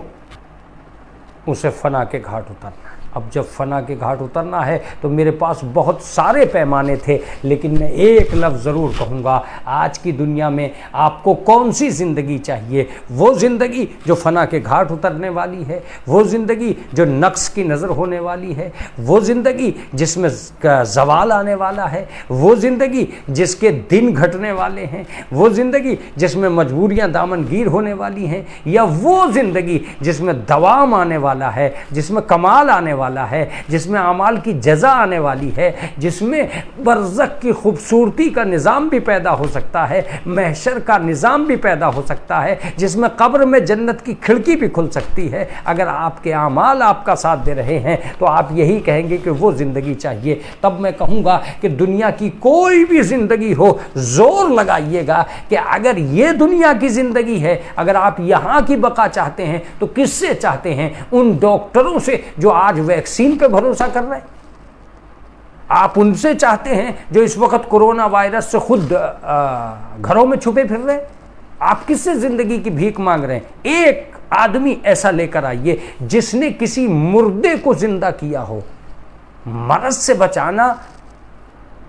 اسے فنا کے گھاٹ اترنا ہے۔ اب جب فنا کے گھاٹ اترنا ہے تو میرے پاس بہت سارے پیمانے تھے لیکن میں ایک لفظ ضرور کہوں گا، آج کی دنیا میں آپ کو کون سی زندگی چاہیے؟ وہ زندگی جو فنا کے گھاٹ اترنے والی ہے، وہ زندگی جو نقص کی نظر ہونے والی ہے، وہ زندگی جس میں زوال آنے والا ہے، وہ زندگی جس کے دن گھٹنے والے ہیں، وہ زندگی جس میں مجبوریاں دامن گیر ہونے والی ہیں، یا وہ زندگی جس میں دوام آنے والا ہے، جس میں کمال آنے والا ہے، جس میں اعمال کی جزا آنے والی ہے، جس میں برزخ کی خوبصورتی کا نظام بھی پیدا ہو سکتا ہے، محشر کا نظام بھی پیدا ہو سکتا ہے، جس میں قبر میں جنت کی کھڑکی بھی کھل سکتی ہے۔ اگر آپ کے اعمال آپ کا ساتھ دے رہے ہیں تو آپ یہی کہیں گے کہ وہ زندگی چاہیے۔ تب میں کہوں گا کہ دنیا کی کوئی بھی زندگی ہو، زور لگائیے گا کہ اگر یہ دنیا کی زندگی ہے، اگر آپ یہاں کی بقا چاہتے ہیں تو کس سے چاہتے ہیں؟ ان ڈاکٹروں سے جو آج ویکسین پہ بھروسہ کر رہے ہیں؟ آپ ان سے چاہتے ہیں جو اس وقت کرونا وائرس سے خود گھروں میں چھپے پھر رہے ہیں؟ آپ کس سے زندگی کی بھیک مانگ رہے ہیں؟ ایک آدمی ایسا لے کر آئیے جس نے کسی مردے کو زندہ کیا ہو۔ مرض سے بچانا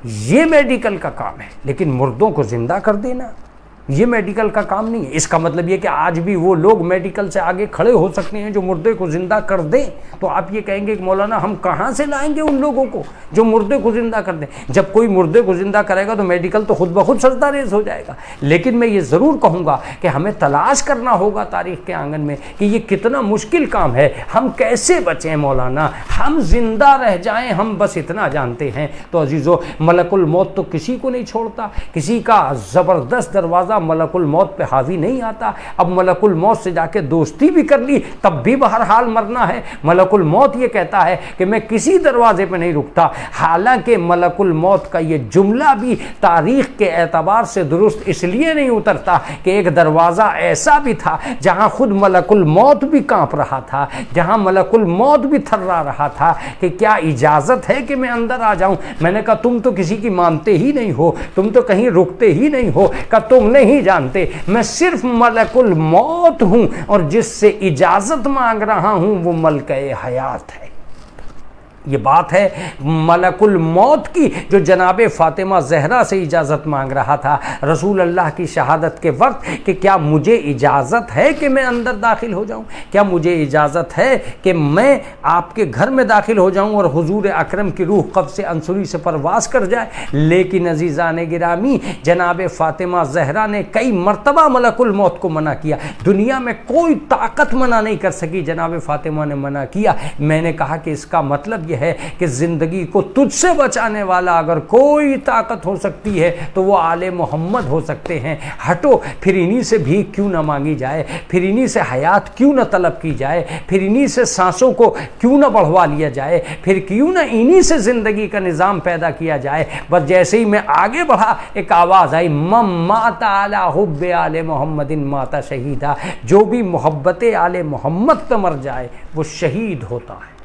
یہ میڈیکل کا کام ہے لیکن مردوں کو زندہ کر دینا یہ میڈیکل کا کام نہیں ہے۔ اس کا مطلب یہ کہ آج بھی وہ لوگ میڈیکل سے آگے کھڑے ہو سکتے ہیں جو مردے کو زندہ کر دیں، تو آپ یہ کہیں گے کہ مولانا ہم کہاں سے لائیں گے ان لوگوں کو جو مردے کو زندہ کر دیں؟ جب کوئی مردے کو زندہ کرے گا تو میڈیکل تو خود بخود سجدہ ریز ہو جائے گا۔ لیکن میں یہ ضرور کہوں گا کہ ہمیں تلاش کرنا ہوگا تاریخ کے آنگن میں کہ یہ کتنا مشکل کام ہے، ہم کیسے بچیں مولانا، ہم زندہ رہ جائیں، ہم بس اتنا جانتے ہیں۔ تو عزیزو، ملک الموت تو کسی کو نہیں چھوڑتا، کسی کا زبردست دروازہ ملک الموت پہ حاوی نہیں آتا۔ اب ملک الموت سے جا کے دوستی بھی کر لی تب بھی بہرحال مرنا ہے۔ ملک الموت یہ کہتا ہے کہ میں کسی دروازے پہ نہیں رکتا، حالانکہ ملک الموت کا یہ جملہ بھی تاریخ کے اعتبار سے درست اس لیے نہیں اترتا کہ ایک دروازہ ایسا بھی تھا جہاں خود ملک الموت بھی کانپ رہا تھا، جہاں ملک الموت بھی تھرا رہا تھا کہ کیا اجازت ہے کہ میں اندر آ جاؤں؟ میں نے کہا تم تو کسی کی مانتے ہی نہیں ہو، تم تو کہیں رکتے ہی نہیں ہو، کہ تم نہیں جانتے میں صرف ملک الموت ہوں اور جس سے اجازت مانگ رہا ہوں وہ ملکہ حیات ہے۔ یہ بات ہے ملک الموت کی جو جناب فاطمہ زہرا سے اجازت مانگ رہا تھا رسول اللہ کی شہادت کے وقت کہ کیا مجھے اجازت ہے کہ میں اندر داخل ہو جاؤں، کیا مجھے اجازت ہے کہ میں آپ کے گھر میں داخل ہو جاؤں اور حضور اکرم کی روح قبض انصری سے پرواز کر جائے؟ لیکن عزیزان گرامی، جناب فاطمہ زہرا نے کئی مرتبہ ملک الموت کو منع کیا، دنیا میں کوئی طاقت منع نہیں کر سکی، جناب فاطمہ نے منع کیا۔ میں نے کہا کہ اس کا مطلب یہ ہے کہ زندگی کو تجھ سے بچانے والا اگر کوئی طاقت ہو سکتی ہے تو وہ آل محمد ہو سکتے ہیں۔ ہٹو، پھر انہی سے بھی کیوں نہ مانگی جائے، پھر انہی سے حیات کیوں نہ طلب کی جائے، پھر انہی سے سانسوں کو کیوں نہ بڑھوا لیا جائے، پھر کیوں نہ انہی سے زندگی کا نظام پیدا کیا جائے۔ بس جیسے ہی میں آگے بڑھا ایک آواز آئی، من مات علی حب آل محمد مات شہیدہ، جو بھی محبت آل محمد پہ مر جائے وہ شہید ہوتا ہے،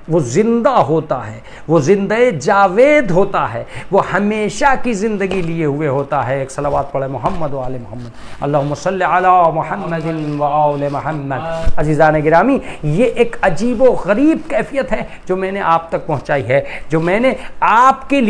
وہ زندہ ہوتا ہے، وہ زندہ جاوید ہوتا ہے، وہ ہمیشہ کی زندگی لیے ہوئے ہوتا ہے۔ ایک صلوات پڑھے محمد و آل محمد، اللہم صلی علی محمد و آل محمد۔ عزیزان گرامی، یہ ایک عجیب و غریب کیفیت ہے جو میں نے آپ تک پہنچائی ہے، جو میں نے آپ کے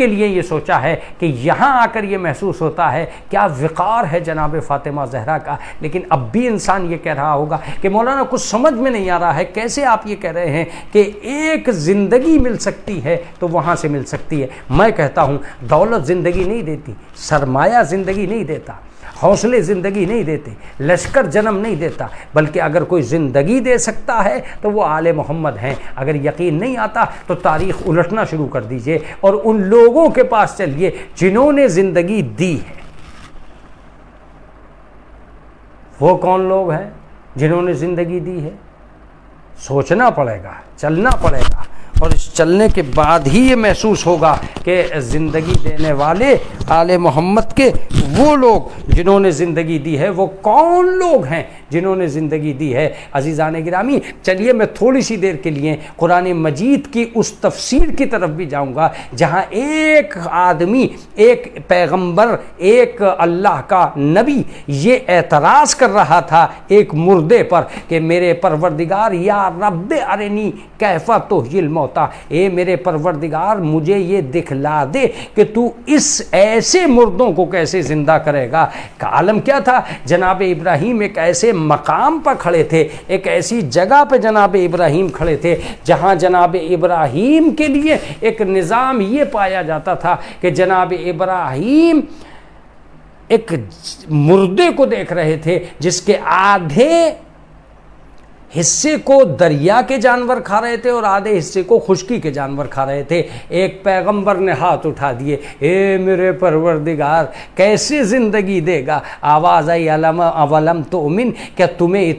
لیے یہ سوچا ہے کہ یہاں آ کر یہ محسوس ہوتا ہے کیا وقار ہے جناب فاطمہ زہرا کا۔ لیکن اب بھی انسان یہ کہہ رہا ہوگا کہ مولانا کچھ سمجھ میں نہیں آ رہا ہے، کیسے آپ یہ کہہ رہے ہیں کہ ایک زندگی مل سکتی ہے تو وہاں سے مل سکتی ہے؟ میں کہتا ہوں دولت زندگی نہیں دیتی، سرمایہ زندگی نہیں دیتا، حوصلے زندگی نہیں دیتے، لشکر جنم نہیں دیتا، بلکہ اگر کوئی زندگی دے سکتا ہے تو وہ آل محمد ہیں۔ اگر یقین نہیں آتا تو تاریخ الٹنا شروع کر دیجئے اور ان لوگوں کے پاس چلیے جنہوں نے زندگی دی ہے۔ وہ کون لوگ ہیں جنہوں نے زندگی دی ہے؟ سوچنا پڑے گا، چلنا پڑے گا، اور اس چلنے کے بعد ہی یہ محسوس ہوگا کہ زندگی دینے والے آل محمد کے وہ لوگ جنہوں نے زندگی دی ہے وہ کون لوگ ہیں جنہوں نے زندگی دی ہے۔ عزیزان گرامی، چلیے میں تھوڑی سی دیر کے لیے قرآن مجید کی اس تفسیر کی طرف بھی جاؤں گا جہاں ایک آدمی، ایک پیغمبر، ایک اللہ کا نبی یہ اعتراض کر رہا تھا ایک مردے پر کہ میرے پروردگار یا رب ارنی کیف تحیی الموتی، اے میرے پروردگار مجھے یہ دکھلا دے کہ تو اس ایسے مردوں کو کیسے زندہ کرے گا۔ کا عالم کیا تھا؟ جناب ابراہیم ایک ایسے مقام پر کھڑے تھے، ایک ایسی جگہ پہ جناب ابراہیم کھڑے تھے جہاں جناب ابراہیم کے لیے ایک نظام یہ پایا جاتا تھا کہ جناب ابراہیم ایک مردے کو دیکھ رہے تھے جس کے آدھے حصے کو دریا کے جانور کھا رہے تھے اور آدھے حصے کو خشکی کے جانور کھا رہے تھے۔ ایک پیغمبر نے ہاتھ اٹھا دیے، اے میرے پروردگار کیسے زندگی دے گا؟ آواز آئی اولم تؤمن، کیا تمہیں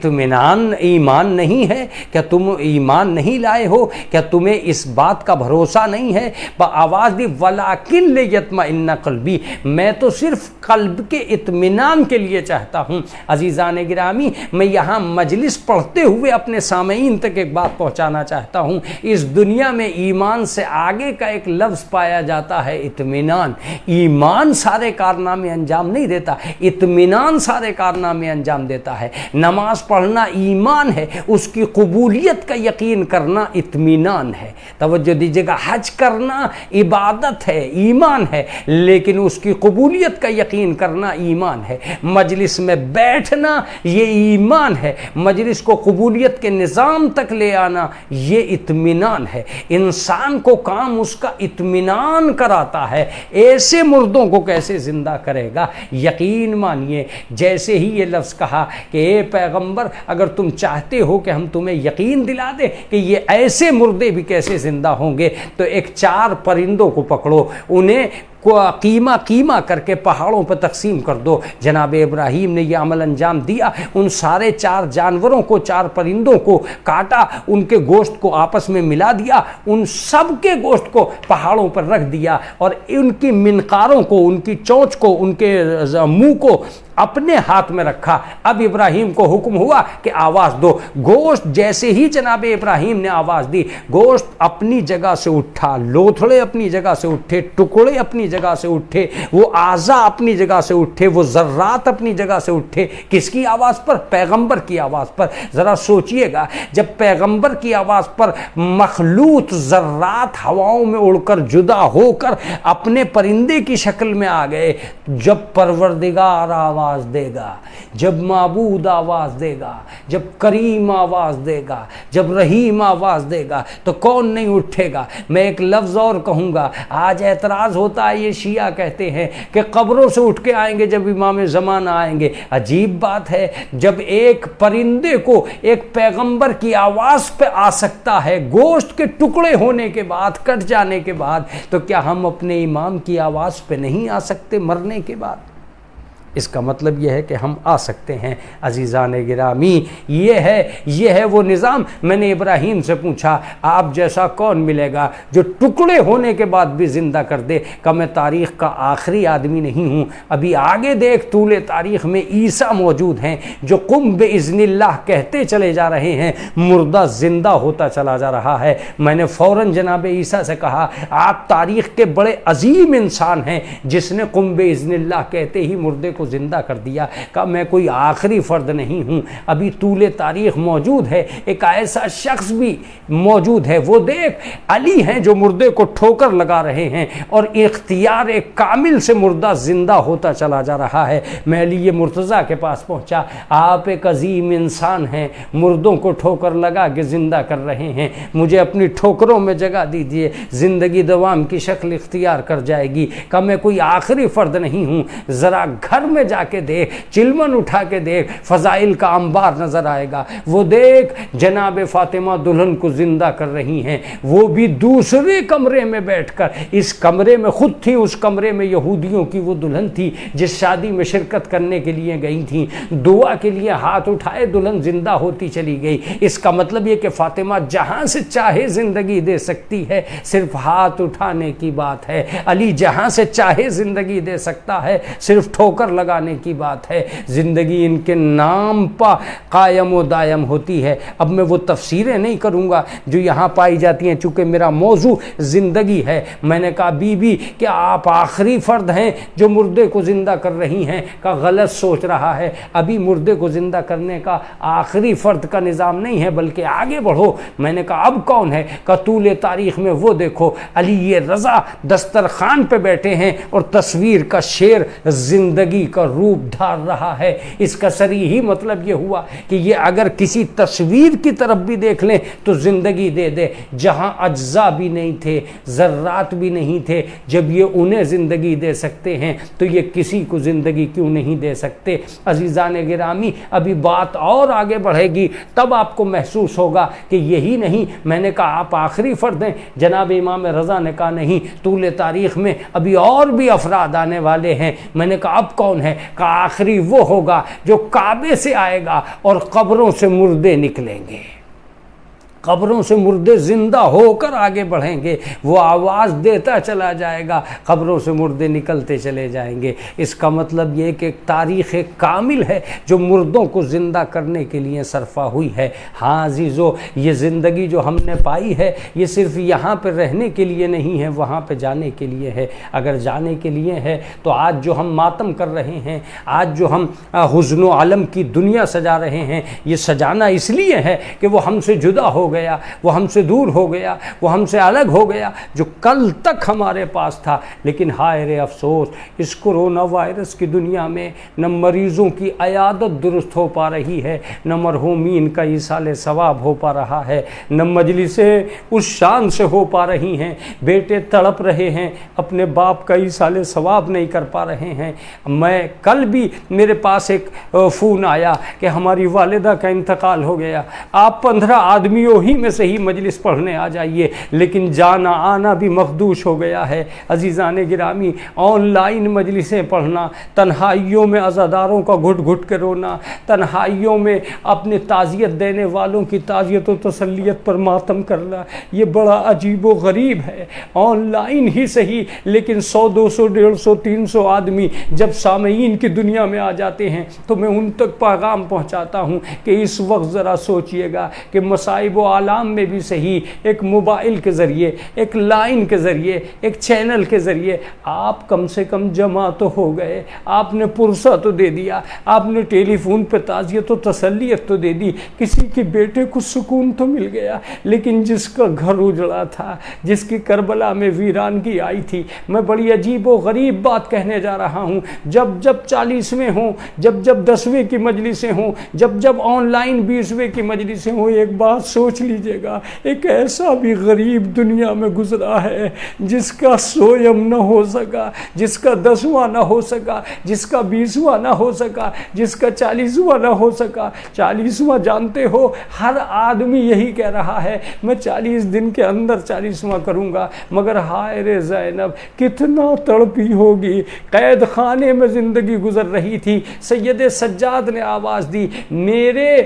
ایمان نہیں ہے؟ کیا تم ایمان نہیں لائے ہو؟ کیا تمہیں اس بات کا بھروسہ نہیں ہے؟ آواز دی ولیکن لیطمئن قلبی، میں تو صرف قلب کے اطمینان کے لیے چاہتا ہوں۔ عزیزان گرامی، میں یہاں مجلس پڑھتے ہوئے ہوئے اپنے سامعین تک ایک بات پہنچانا چاہتا ہوں، اس دنیا میں ایمان سے آگے کا ایک لفظ پایا جاتا ہے اطمینان۔ ایمان سارے کارنامے انجام نہیں دیتا، اطمینان سارے کارنامے انجام دیتا ہے۔ نماز پڑھنا ایمان ہے، اس کی قبولیت کا یقین کرنا اطمینان ہے۔ توجہ دیجیے گا، حج کرنا عبادت ہے، ایمان ہے، لیکن اس کی قبولیت کا یقین کرنا ایمان ہے۔ مجلس میں بیٹھنا یہ ایمان ہے، مجلس کو قبولیت کے نظام تک لے آنا یہ اطمینان ہے۔ انسان کو کام اس کا اطمینان کراتا ہے، ایسے مردوں کو کیسے زندہ کرے گا؟ یقین مانیے، جیسے ہی یہ لفظ کہا کہ اے پیغمبر اگر تم چاہتے ہو کہ ہم تمہیں یقین دلا دیں کہ یہ ایسے مردے بھی کیسے زندہ ہوں گے، تو ایک 4 پرندوں کو پکڑو، انہیں قیمہ قیمہ کر کے پہاڑوں پر تقسیم کر دو۔ جناب ابراہیم نے یہ عمل انجام دیا، ان سارے 4 جانوروں کو، 4 پرندوں کو کاٹا، ان کے گوشت کو آپس میں ملا دیا، ان سب کے گوشت کو پہاڑوں پر رکھ دیا، اور ان کی منقاروں کو، ان کی چونچ کو، ان کے منہ کو اپنے ہاتھ میں رکھا۔ اب ابراہیم کو حکم ہوا کہ آواز دو۔ گوشت جیسے ہی جناب ابراہیم نے آواز دی، گوشت اپنی جگہ سے اٹھا، لوتھڑے اپنی جگہ سے اٹھے، ٹکڑے اپنی جگہ سے اٹھے، وہ اعضاء اپنی جگہ سے اٹھے، وہ ذرات اپنی جگہ سے اٹھے۔ کس کی آواز پر؟ پیغمبر کی آواز پر۔ ذرا سوچئے گا، جب پیغمبر کی آواز پر مخلوط ذرات ہواؤں میں اڑ کر جدا ہو کر اپنے پرندے کی شکل میں آ گئے، جب پروردگار آواز دے گا، جب معبود آواز دے گا، جب کریم آواز دے گا، جب رحیم آواز دے گا، تو کون نہیں اٹھے گا؟ میں ایک لفظ اور کہوں گا، آج اعتراض ہوتا ہے، یہ شیعہ کہتے ہیں کہ قبروں سے اٹھ کے آئیں گے جب امام زمانہ آئیں گے۔ عجیب بات ہے، جب ایک پرندے کو ایک پیغمبر کی آواز پہ آ سکتا ہے گوشت کے ٹکڑے ہونے کے بعد، کٹ جانے کے بعد، تو کیا ہم اپنے امام کی آواز پہ نہیں آ سکتے مرنے کے بعد؟ اس کا مطلب یہ ہے کہ ہم آ سکتے ہیں۔ عزیزان گرامی، یہ ہے وہ نظام۔ میں نے ابراہیم سے پوچھا، آپ جیسا کون ملے گا جو ٹکڑے ہونے کے بعد بھی زندہ کر دے؟ کہ میں تاریخ کا آخری آدمی نہیں ہوں، ابھی آگے دیکھ، طول تاریخ میں عیسیٰ موجود ہیں جو قم باذن اللہ کہتے چلے جا رہے ہیں، مردہ زندہ ہوتا چلا جا رہا ہے۔ میں نے فوراً جناب عیسیٰ سے کہا، آپ تاریخ کے بڑے عظیم انسان ہیں جس نے قم باذن اللہ کہتے ہی مردے کو زندہ کر دیا۔ کہ میں کوئی آخری فرد نہیں ہوں، ابھی طول تاریخ موجود ہے، ایک ایسا شخص بھی موجود ہے، وہ دیکھ علی ہیں جو مردے کو ٹھوکر لگا رہے ہیں، اور اختیار ایک کامل سے مردہ زندہ ہوتا چلا جا رہا ہے۔ میں علی مرتضیٰ کے پاس پہنچا، آپ ایک عظیم انسان ہیں، مردوں کو ٹھوکر لگا کے زندہ کر رہے ہیں، مجھے اپنی ٹھوکروں میں جگہ دیجیے، زندگی دوام کی شکل اختیار کر جائے گی۔ کہ میں کوئی آخری فرد نہیں ہوں، ذرا گھر میں جا کے دیکھ، چلمن اٹھا کے دیکھ، فضائل کا انبار نظر آئے گا۔ وہ دیکھ جناب فاطمہ دلہن کو زندہ کر رہی ہیں، وہ بھی دوسرے کمرے میں بیٹھ کر، اس کمرے میں خود تھی، اس کمرے میں یہودیوں کی وہ دلہن تھی جس شادی میں شرکت کرنے کے لیے گئی تھیں، دعا کے لیے ہاتھ اٹھائے، دلہن زندہ ہوتی چلی گئی۔ اس کا مطلب یہ کہ فاطمہ جہاں سے چاہے زندگی دے سکتی ہے، صرف ہاتھ اٹھانے کی بات ہے۔ علی جہاں سے چاہے زندگی دے سکتا ہے، صرف ٹھوکر لگانے کی بات ہے۔ زندگی ان کے نام پر قائم و دائم ہوتی ہے۔ اب میں وہ تفسیریں نہیں کروں گا جو یہاں پائی جاتی ہیں، چونکہ میرا موضوع زندگی ہے۔ میں نے کہا بی بی کیا آپ آخری فرد ہیں جو مردے کو زندہ کر رہی ہیں؟ کا غلط سوچ رہا ہے، ابھی مردے کو زندہ کرنے کا آخری فرد کا نظام نہیں ہے، بلکہ آگے بڑھو۔ میں نے کہا اب کون ہے؟ کا طول تاریخ میں وہ دیکھو، علی رضا دسترخوان پہ بیٹھے ہیں اور تصویر کا شیر زندگی کا روپ دھار رہا ہے۔ اس کا صریحی مطلب یہ ہوا کہ یہ اگر کسی تصویر کی طرف بھی دیکھ لیں تو زندگی دے دے۔ جہاں اجزاء بھی نہیں تھے، ذرات بھی نہیں تھے، جب یہ انہیں زندگی دے سکتے ہیں تو یہ کسی کو زندگی کیوں نہیں دے سکتے؟ عزیزان گرامی، ابھی بات اور آگے بڑھے گی، تب آپ کو محسوس ہوگا کہ یہی نہیں۔ میں نے کہا آپ آخری فرد ہیں، جناب امام رضا نے کہا نہیں، طول تاریخ میں ابھی اور بھی افراد آنے والے ہیں۔ میں نے کہا اب کون ہے؟ کہ آخری وہ ہوگا جو کعبے سے آئے گا اور قبروں سے مردے نکلیں گے۔ قبروں سے مردے زندہ ہو کر آگے بڑھیں گے، وہ آواز دیتا چلا جائے گا، قبروں سے مردے نکلتے چلے جائیں گے۔ اس کا مطلب یہ کہ ایک تاریخ کامل ہے جو مردوں کو زندہ کرنے کے لیے صرفہ ہوئی ہے۔ ہاں عزیزو، یہ زندگی جو ہم نے پائی ہے یہ صرف یہاں پہ رہنے کے لیے نہیں ہے، وہاں پہ جانے کے لیے ہے۔ اگر جانے کے لیے ہے تو آج جو ہم ماتم کر رہے ہیں، آج جو ہم حزن و علم کی دنیا سجا رہے ہیں، یہ سجانا اس لیے ہے کہ وہ ہم سے جدا ہو گیا، وہ ہم سے دور ہو گیا، وہ ہم سے الگ ہو گیا، جو کل تک ہمارے پاس تھا۔ لیکن ہائے رے افسوس، اس کرونا وائرس کی دنیا میں نہ مریضوں کی عیادت درست ہو پا رہی ہے، نہ مرحومین کا ایصال ثواب ہو پا رہا ہے، نہ مجلسیں اس شان سے ہو پا رہی ہیں۔ بیٹے تڑپ رہے ہیں، اپنے باپ کا ایصال ثواب نہیں کر پا رہے ہیں۔ میں کل بھی میرے پاس ایک فون آیا کہ ہماری والدہ کا انتقال ہو گیا، آپ 15 آدمیوں ہی میں سے ہی مجلس پڑھنے آ جائیے، لیکن جانا آنا بھی مخدوش ہو گیا ہے۔ عزیزان گرامی، آن لائن مجلسیں پڑھنا، تنہائیوں میں عزاداروں کا گھٹ گھٹ کے رونا، تنہائیوں میں اپنے تعزیت دینے والوں کی تعزیت و تسلیت پر ماتم کرنا، یہ بڑا عجیب و غریب ہے۔ آن لائن ہی صحیح، لیکن 100 200 150 300 آدمی جب سامعین کی دنیا میں آ جاتے ہیں تو میں ان تک پیغام پہنچاتا ہوں کہ اس وقت ذرا سوچئے گا کہ مصائب و آلام میں بھی صحیح ایک موبائل کے ذریعے، ایک لائن کے ذریعے، ایک چینل کے ذریعے آپ کم سے کم جمع تو ہو گئے، آپ نے پرسہ تو دے دیا، آپ نے ٹیلی فون پہ تعزیت و تسلیت تو دے دی، کسی کے بیٹے کو سکون تو مل گیا۔ لیکن جس کا گھر اجڑا تھا، جس کی کربلا میں ویرانگی آئی تھی، میں بڑی عجیب و غریب بات کہنے جا رہا ہوں، جب 40ویں ہوں، جب 10ویں کی مجلسیں ہوں، جب آن لائن 20ویں کی مجلسیں ہوں، ایک بات سوچ لیجئے گا، ایک ایسا بھی غریب دنیا میں گزرا ہے جس کا 100 نہ ہو سکا، جس کا 10واں نہ ہو سکا، جس کا 20واں نہ ہو سکا، جس کا 40واں نہ ہو سکا۔ 40واں جانتے ہو، ہر آدمی یہی کہہ رہا ہے میں 40 دن کے اندر 40واں کروں گا، مگر ہائے رے زینب کتنا تڑپی ہوگی، قید خانے میں زندگی گزر رہی تھی۔ سید سجاد نے آواز دی، میرے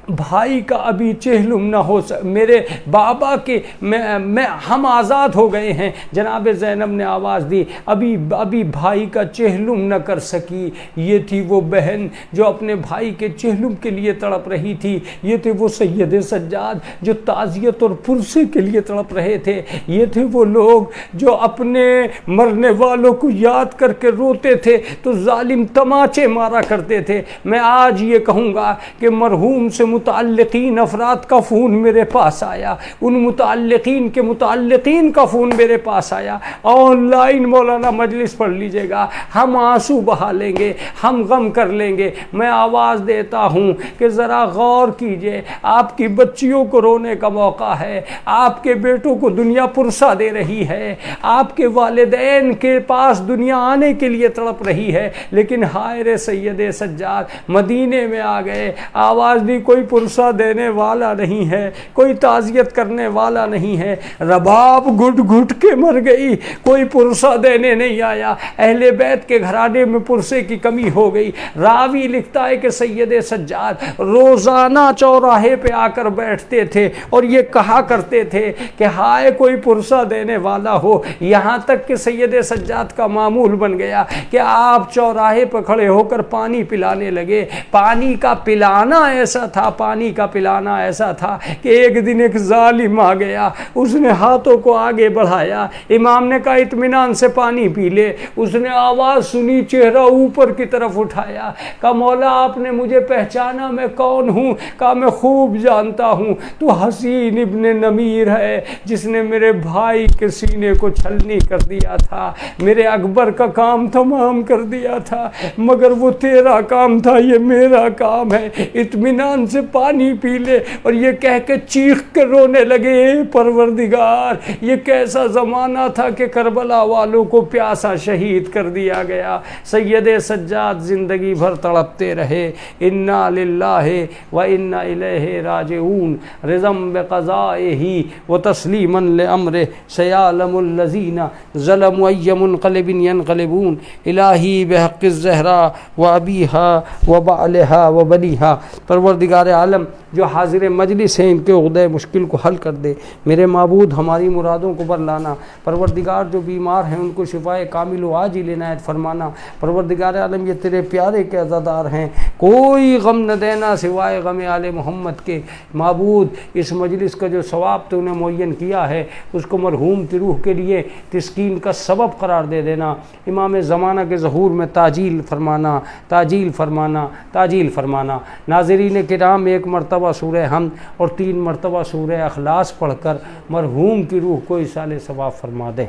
بھائی کا ابھی چہلم نہ ہو میرے بابا کے میں ہم آزاد ہو گئے ہیں۔ جناب زینب نے آواز دی، ابھی بھائی کا چہلم نہ کر سکی۔ یہ تھی وہ بہن جو اپنے بھائی کے چہلم کے لیے تڑپ رہی تھی، یہ تھے وہ سید سجاد جو تعزیت اور پرسے کے لیے تڑپ رہے تھے، یہ تھے وہ لوگ جو اپنے مرنے والوں کو یاد کر کے روتے تھے تو ظالم تماچے مارا کرتے تھے۔ میں آج یہ کہوں گا کہ مرحوم سے متعلقین افراد کا فون میرے پاس آیا، ان متعلقین کے متعلقین کا فون میرے پاس آیا، آن لائن مولانا مجلس پڑھ لیجئے گا، ہم آنسو بہا لیں گے، ہم غم کر لیں گے۔ میں آواز دیتا ہوں کہ ذرا غور کیجئے، آپ کی بچیوں کو رونے کا موقع ہے، آپ کے بیٹوں کو دنیا پرسہ دے رہی ہے، آپ کے والدین کے پاس دنیا آنے کے لیے تڑپ رہی ہے، لیکن ہائے رے سید سجاد مدینے میں آ گئے، آواز دی، کوئی پرسہ دینے والا نہیں ہے، کوئی تعزیت کرنے والا نہیں ہے، رباب گھٹ گھٹ کے مر گئی، کوئی پرسہ دینے نہیں آیا، اہل بیت کے گھرانے میں پرسے کی کمی ہو گئی۔ راوی لکھتا ہے کہ سید سجاد روزانہ چوراہے پہ آ کر بیٹھتے تھے اور یہ کہا کرتے تھے کہ ہائے کوئی پرسہ دینے والا ہو، یہاں تک کہ سید سجاد کا معمول بن گیا کہ آپ چوراہے پہ کھڑے ہو کر پانی پلانے لگے۔ پانی کا پلانا ایسا تھا، پانی کا پلانا ایسا تھا کہ ایک دن ایک ظالم آ گیا، اس نے ہاتھوں کو آگے بڑھایا، امام نے کہا اطمینان سے پانی پی لے، اس نے آواز سنی، چہرہ اوپر کی طرف اٹھایا، کہا مولا آپ نے مجھے پہچانا میں کون ہوں؟ کہا میں خوب جانتا ہوں، تو حسین ابن نمیر ہے جس نے میرے بھائی کے سینے کو چھلنی کر دیا تھا، میرے اکبر کا کام تمام کر دیا تھا، مگر وہ تیرا کام تھا، یہ میرا کام ہے، اطمینان سے پانی پی لے۔ اور یہ کہہ کے چیخ کے رونے لگے، اے پروردگار یہ کیسا زمانہ تھا کہ کربلا والوں کو پیاسا شہید کر دیا گیا۔ سید سجاد زندگی بھر تڑپتے رہے، انا للہ و انا الیہ راجعون، رضم بقضائہ و تسلیما لامرہ، سیعلم الذین ظلموا ای منقلب ینقلبون، الہی بحق الزہرا و ابیہا و بعلہا و بنیہا۔ پروردگار عالم جو حاضر مجلس ہیں ان کے عہدۂ مشکل کو حل کر دے۔ میرے معبود ہماری مرادوں کو برلانا، پروردگار جو بیمار ہیں ان کو شفائے کامل و عاجل عنایت فرمانا۔ پروردگار عالم یہ تیرے پیارے کے عزادار ہیں، کوئی غم نہ دینا سوائے غم آل محمد کے۔ معبود اس مجلس کا جو ثواب تو نے معین کیا ہے اس کو مرحوم کی روح کے لیے تسکین کا سبب قرار دے دینا۔ امام زمانہ کے ظہور میں تاجیل فرمانا، تاجیل فرمانا، تاجیل فرمانا۔ ناظرین کرام، ایک مرتبہ سورہ حمد اور 3 مرتبہ سورہ اخلاص پڑھ کر مرحوم کی روح کو ایصال ثواب فرما دے۔